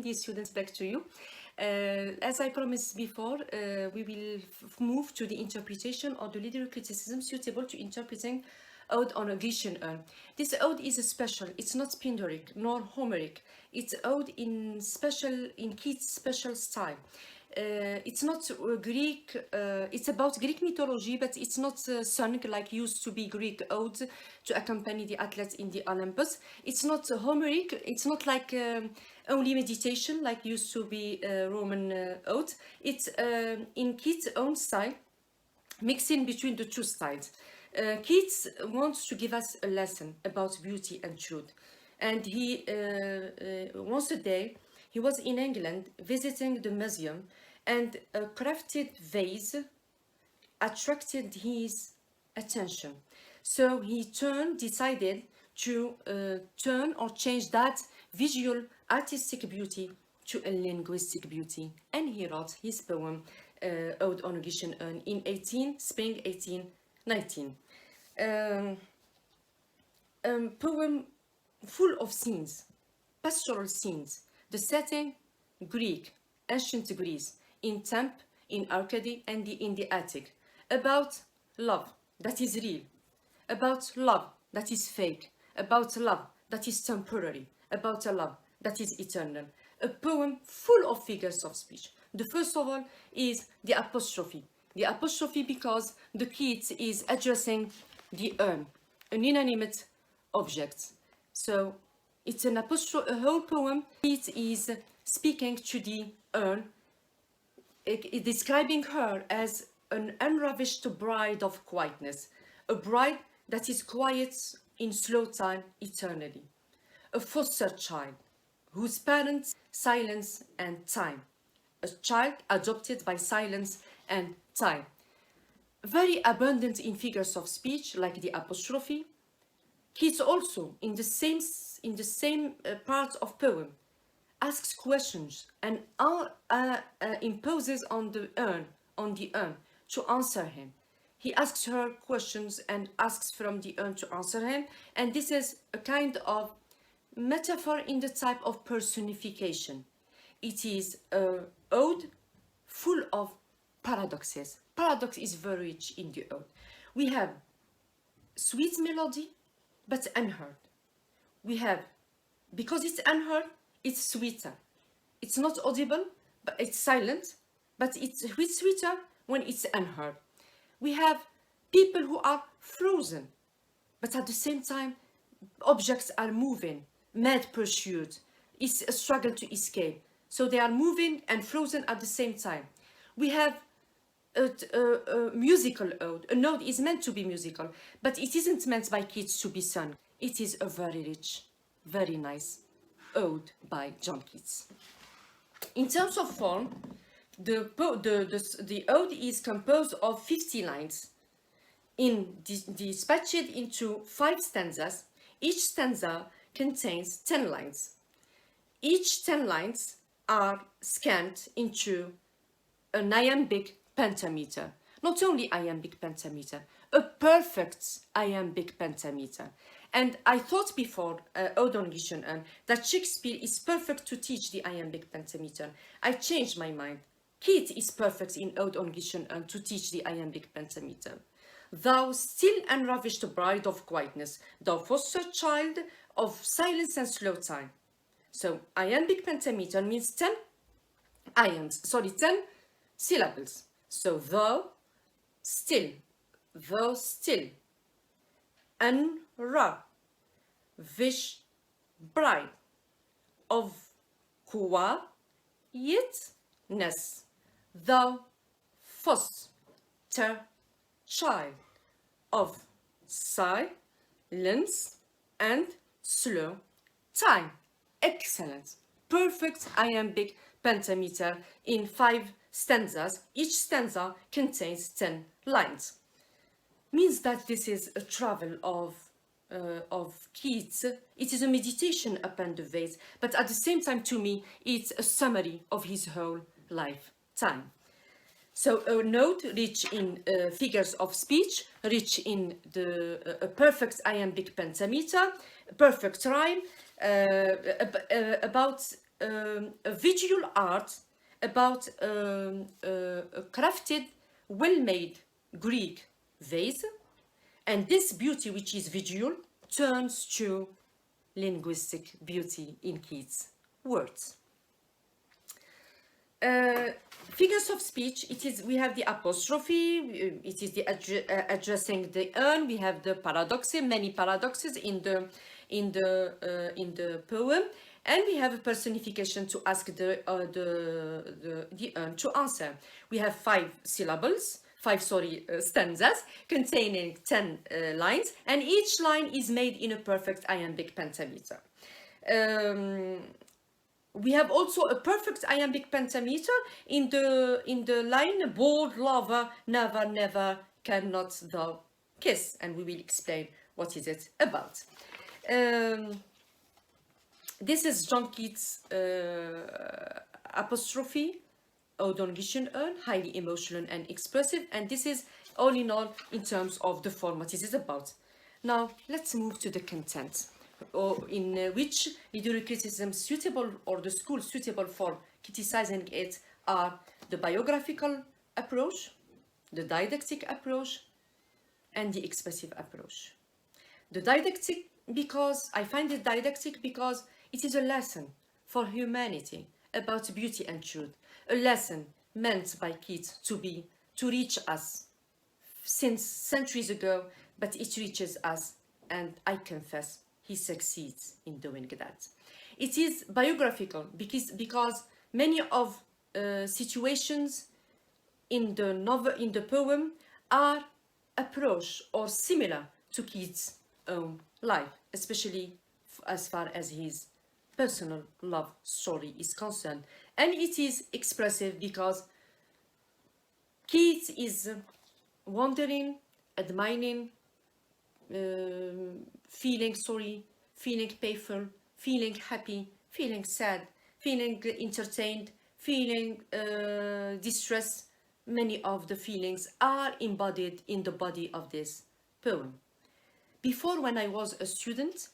Dear students, back to you. As I promised before, we will move to the interpretation of the literary criticism suitable to interpreting ode on a Grecian urn. This ode is special. It's not Pindaric nor Homeric. It's ode in Keats' special style. It's not Greek, it's about Greek mythology, but it's not sung like used to be Greek odes to accompany the athletes in the Olympus. It's not Homeric, it's not like only meditation like used to be Roman odes. It's in Keats' own style, mixing between the two styles. Keats wants to give us a lesson about beauty and truth. And he, once a day, he was in England visiting the museum, and a crafted vase attracted his attention. So he decided to turn or change that visual artistic beauty to a linguistic beauty. And he wrote his poem, Ode on a Grecian Urn, in spring 1819. Poem full of scenes, pastoral scenes. The setting, Greek, ancient Greece, in Tempe, in Arcady, and in the Attic. About love that is real, about love that is fake, about love that is temporary, about a love that is eternal. A poem full of figures of speech. The first of all is the apostrophe. The apostrophe because the Keats is addressing the urn, an inanimate object. So it's an apostrophe, a whole poem. Keats is speaking to the urn, describing her as an unravished bride of quietness, a bride that is quiet in slow time eternally, a foster child whose parents silence and time, a child adopted by silence and time. Very abundant in figures of speech like the apostrophe. Keats also in the same part of poem asks questions and imposes on the urn to answer him. He asks her questions and asks from the urn to answer him, and this is a kind of metaphor in the type of personification. It is an ode full of paradoxes. Paradox is very rich in the ode. We have sweet melody, but unheard. We have, because it's unheard, it's sweeter. It's not audible, but it's silent, but it's sweeter when it's unheard. We have people who are frozen, but at the same time, objects are moving, mad pursuit. It's a struggle to escape. So they are moving and frozen at the same time. We have a musical ode. An ode is meant to be musical, but it isn't meant by Keats to be sung. It is a very rich, very nice ode by John Keats. In terms of form, the ode is composed of 50 lines, dispatched into 5 stanzas. Each stanza contains 10 lines. Each 10 lines are scanned into an iambic pentameter. Not only iambic pentameter, a perfect iambic pentameter. And I thought before, Ode on Grecian Urn, that Shakespeare is perfect to teach the iambic pentameter. I changed my mind. Keats is perfect in Ode on Grecian Urn to teach the iambic pentameter. Thou still unravished bride of quietness, thou foster child of silence and slow time. So iambic pentameter means 10 syllables. So thou still, unravished bride of quietness, thou foster child of silence and slow time. Excellent. Perfect iambic pentameter in 5 stanzas. Each stanza contains 10 lines. Means that this is a travel of Keats. It is a meditation upon the vase, but at the same time, to me, it's a summary of his whole lifetime. So a note rich in figures of speech, rich in a perfect iambic pentameter, perfect rhyme, about a visual art about a crafted, well-made Greek vase, and this beauty, which is visual, turns to linguistic beauty in Keats' words. Figures of speech, we have the apostrophe, it is the addressing the urn. We have the paradoxes, many paradoxes in the poem, and we have a personification to ask the urn to answer. We have five stanzas containing 10 lines, and each line is made in a perfect iambic pentameter. We have also a perfect iambic pentameter in the line bold lover, never, never, cannot thou kiss, and we will explain what is it about. This is John Keats' apostrophe, Ode on Grecian Urn, highly emotional and expressive, and this is all in all in terms of the form what it is about. Now let's move to the content, or in which literary criticism suitable, or the school suitable for criticizing it, are the biographical approach, the didactic approach, and the expressive approach. The didactic, because I find it didactic because it is a lesson for humanity about beauty and truth, a lesson meant by Keats to reach us since centuries ago, but it reaches us, and I confess he succeeds in doing that. It is biographical because many of situations in the novel, in the poem, are approach or similar to Keats' own life, especially as far as his personal love story is concerned. And it is expressive because Keats is wondering, admiring, feeling sorry, feeling painful, feeling happy, feeling sad, feeling entertained, feeling distress. Many of the feelings are embodied in the body of this poem. Before, when I was a student,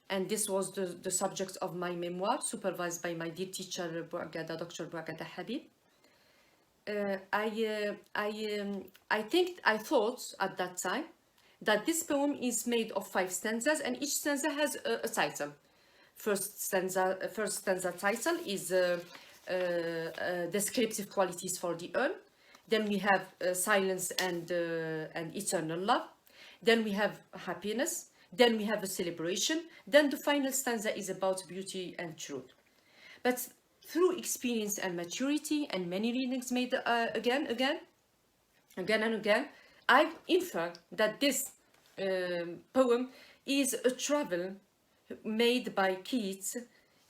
and this was the subject of my memoir, supervised by my dear teacher, Dr. Bouagada Habib, I thought at that time that this poem is made of 5 stanzas, and each stanza has a title. First stanza title is descriptive qualities for the urn. Then we have silence and eternal love. Then we have happiness. Then we have a celebration. Then the final stanza is about beauty and truth. But through experience and maturity and many readings made again and again, I infer that this poem is a travel made by Keats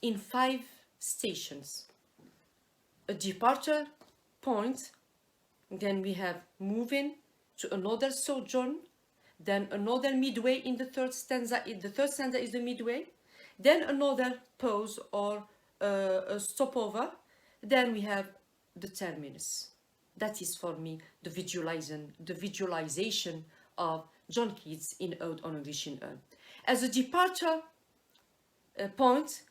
in 5 stations. A departure point, then we have moving to another sojourn, then another midway in the third stanza. The third stanza is the midway, then another pause or a stopover, then we have the terminus. That is for me the visualization of John Keats in Ode on a Grecian Urn. As a departure point,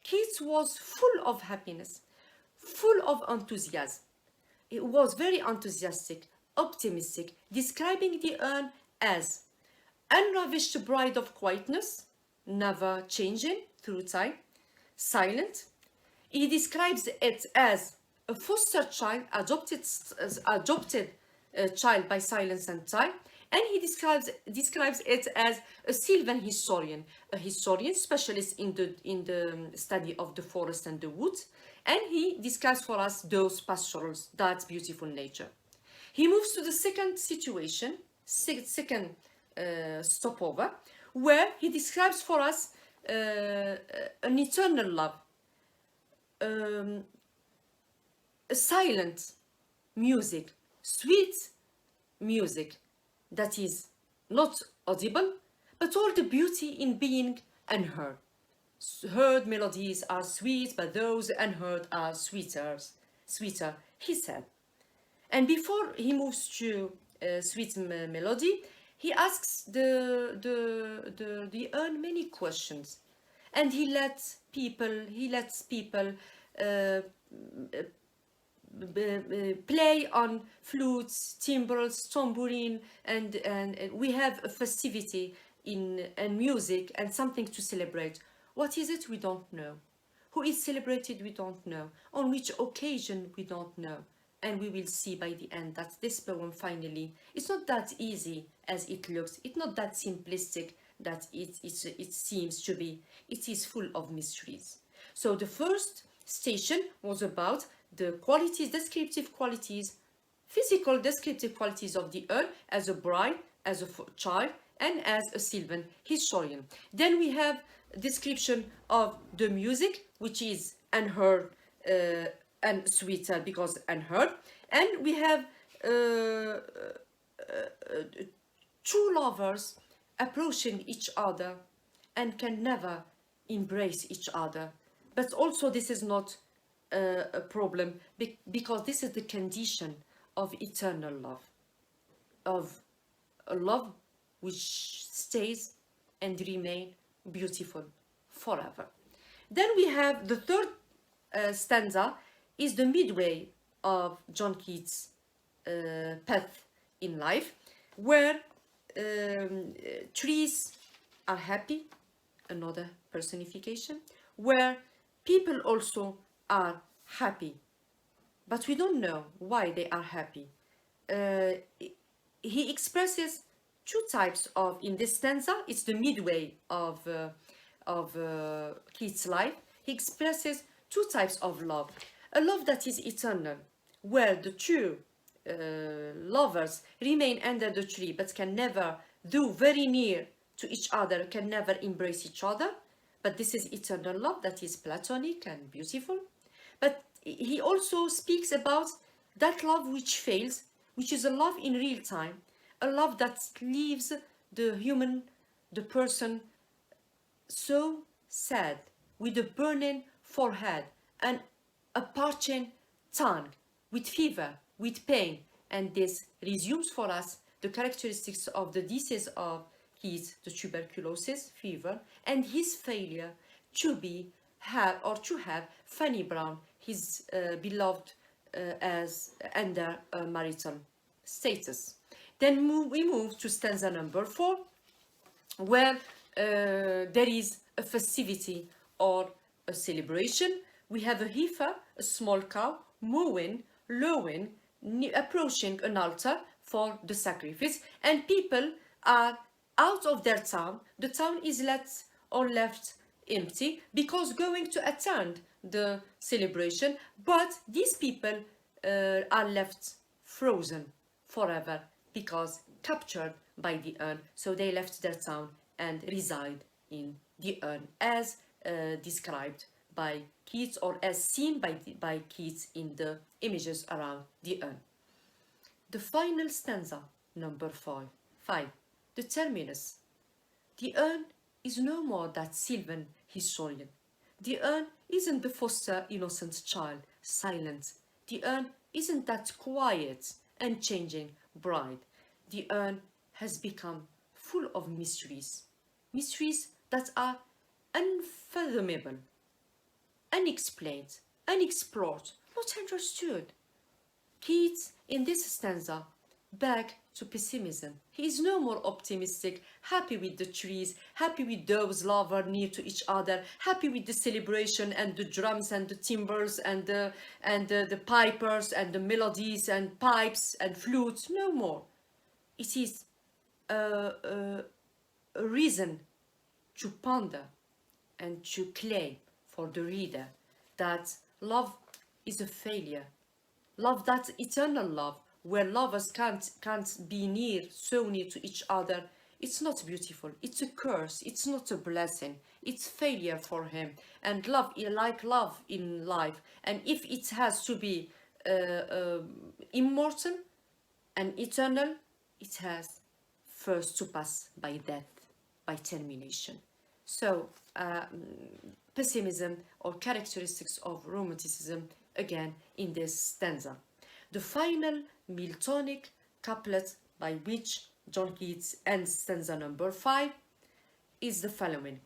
Keats was full of happiness, full of enthusiasm. He was very enthusiastic, optimistic, describing the urn as unravished bride of quietness, never changing through time, silent. He describes it as a foster child, adopted child by silence and time, and he describes it as a sylvan historian, a historian specialist in the study of the forest and the woods, and he describes for us those pastorals, that beautiful nature. He moves to the second situation, second stopover, where he describes for us an eternal love, a silent music, sweet music that is not audible, but all the beauty in being unheard. Heard melodies are sweet, but those unheard are sweeter, he said. And before he moves to sweet melody, he asks the urn many questions. and he lets people uh, play on flutes, timbales, tambourine, and we have a festivity in and music and something to celebrate. What is it? We don't know. Who is celebrated? We don't know. On which occasion? We don't know. And we will see by the end that this poem finally, it's not that easy as it looks. It's not that simplistic that it seems to be. It is full of mysteries. So the first station was about the qualities, descriptive qualities, physical descriptive qualities of the urn as a bride, as a child, and as a sylvan historian. Then we have description of the music, which is unheard and sweeter because unheard. And we have two lovers approaching each other and can never embrace each other. But also this is not a problem because this is the condition of eternal love, of a love which stays and remain beautiful forever. Then we have the third stanza is the midway of John Keats' path in life, where trees are happy, another personification, where people also are happy, but we don't know why they are happy. He expresses two types of, in this stanza, it's the midway of Keats' life. He expresses two types of love. A love that is eternal, where the two lovers remain under the tree but can never, though very near to each other, can never embrace each other. But this is eternal love that is platonic and beautiful. But he also speaks about that love which fails, which is a love in real time, a love that leaves the person so sad, with a burning forehead and a parching tongue, with fever, with pain. And this resumes for us the characteristics of the disease of Keats, the tuberculosis, fever, and his failure to have Fanny Brown, his beloved, as under marital status. Then we move to stanza number 4, where there is a festivity or a celebration. We have a heifer, a small cow, mooing, lowing, approaching an altar for the sacrifice, and people are out of their town. The town is left empty because going to attend the celebration, but these people are left frozen forever because captured by the urn. So they left their town and reside in the urn, as described by Keats, or as seen by Keats in the images around the urn. The final stanza, number 5, the terminus. The urn is no more that sylvan historian. The urn isn't the foster innocent child, silent. The urn isn't that quiet and changing bride. The urn has become full of mysteries, mysteries that are unfathomable, unexplained, unexplored, not understood. Keats, in this stanza, back to pessimism. He is no more optimistic, happy with the trees, happy with those lovers near to each other, happy with the celebration and the drums and the timbres and the pipers and the melodies and pipes and flutes. No more. It is a reason to ponder and to claim for the reader that love is a failure. Love, that eternal love, where lovers can't be so near to each other, it's not beautiful. It's a curse. It's not a blessing. It's failure for him. And love, like love in life, and if it has to be immortal and eternal, it has first to pass by death, by termination. So pessimism, or characteristics of romanticism, again in this stanza. The final Miltonic couplet by which John Keats ends stanza number 5 is the following.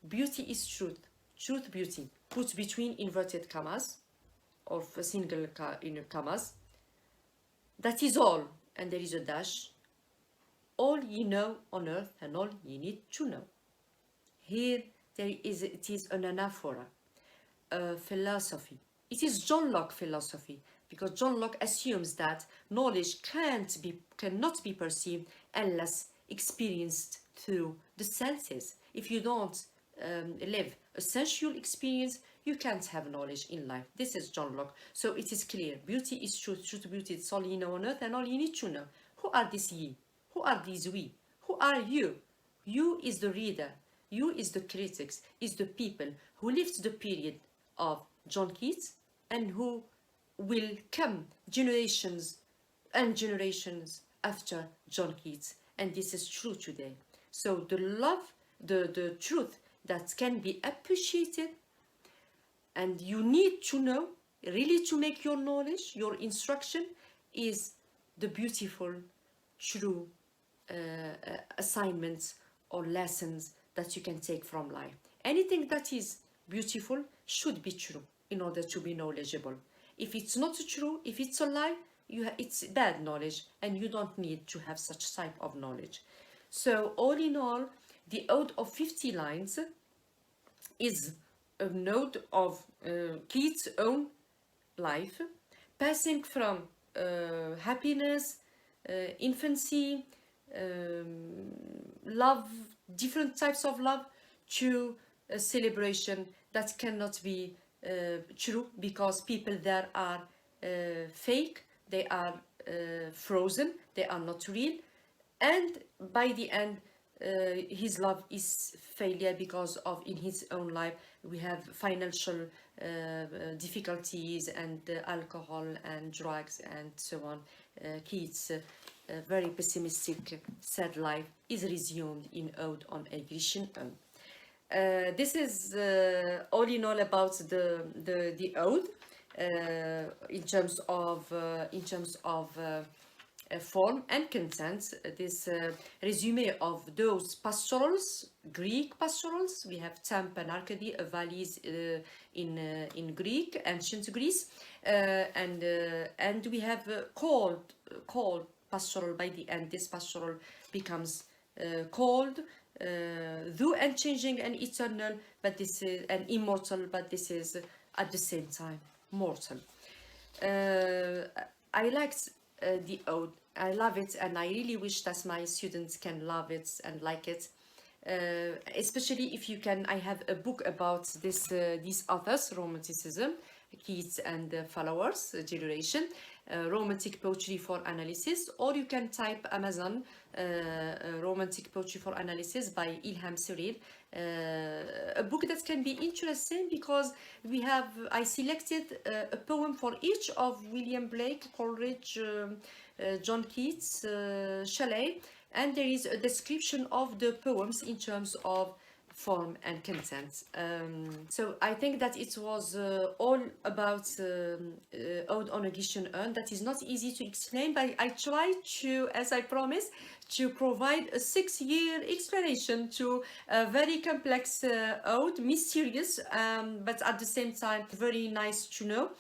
Beauty is truth. Truth, beauty. Put between inverted commas or single in commas. That is all, and there is a dash. All ye know on earth and all ye need to know. Here it is an anaphora, a philosophy. It is John Locke philosophy, because John Locke assumes that knowledge cannot be perceived unless experienced through the senses. If you don't live a sensual experience, you can't have knowledge in life. This is John Locke. So it is clear. Beauty is truth. Truth, beauty, it's all you know on earth and all you need to know. Who are these ye? Who are these we? Who are you? You is the reader. You is the critics, is the people who lived the period of John Keats and who will come generations and generations after John Keats. And this is true today. So the love, the truth that can be appreciated, and you need to know, really to make your knowledge, your instruction, is the beautiful, true assignments or lessons that you can take from life. Anything that is beautiful should be true in order to be knowledgeable. If it's not true, if it's a lie, it's bad knowledge, and you don't need to have such type of knowledge. So all in all, the Ode of 50 lines is a note of Keats' own life, passing from happiness, infancy, love, different types of love, to a celebration that cannot be true, because people there are fake, they are frozen, they are not real, and by the end his love is failure because of, in his own life, we have financial difficulties and alcohol and drugs and so on. Keats' very pessimistic, sad life is resumed in Ode on a Grecian Urn. This is all in all about the ode in terms of form and content. This resume of those pastorals, Greek pastorals. We have Tempe and Arcady, valleys in Greek, ancient Greece, and we have called pastoral. By the end, this pastoral becomes called, though unchanging and eternal, but this is and immortal, but this is at the same time mortal. I liked the ode. I love it, and I really wish that my students can love it and like it. Especially if you can. I have a book about these authors, Romanticism, Keats and followers generation, romantic poetry for analysis, or you can type Amazon romantic poetry for analysis by Ilham Serir, a book that can be interesting because I selected a poem for each of William Blake, Coleridge, John Keats, Shelley, and there is a description of the poems in terms of form and content. So I think that it was all about Ode on a Grecian Urn. That is not easy to explain, but I tried to, as I promised, to provide a 6-year explanation to a very complex ode, mysterious, but at the same time very nice to know.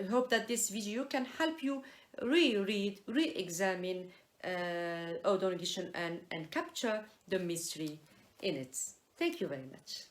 Hope that this video can help you reread, re-examine Ode on a Grecian Urn and capture the mystery in it. Thank you very much.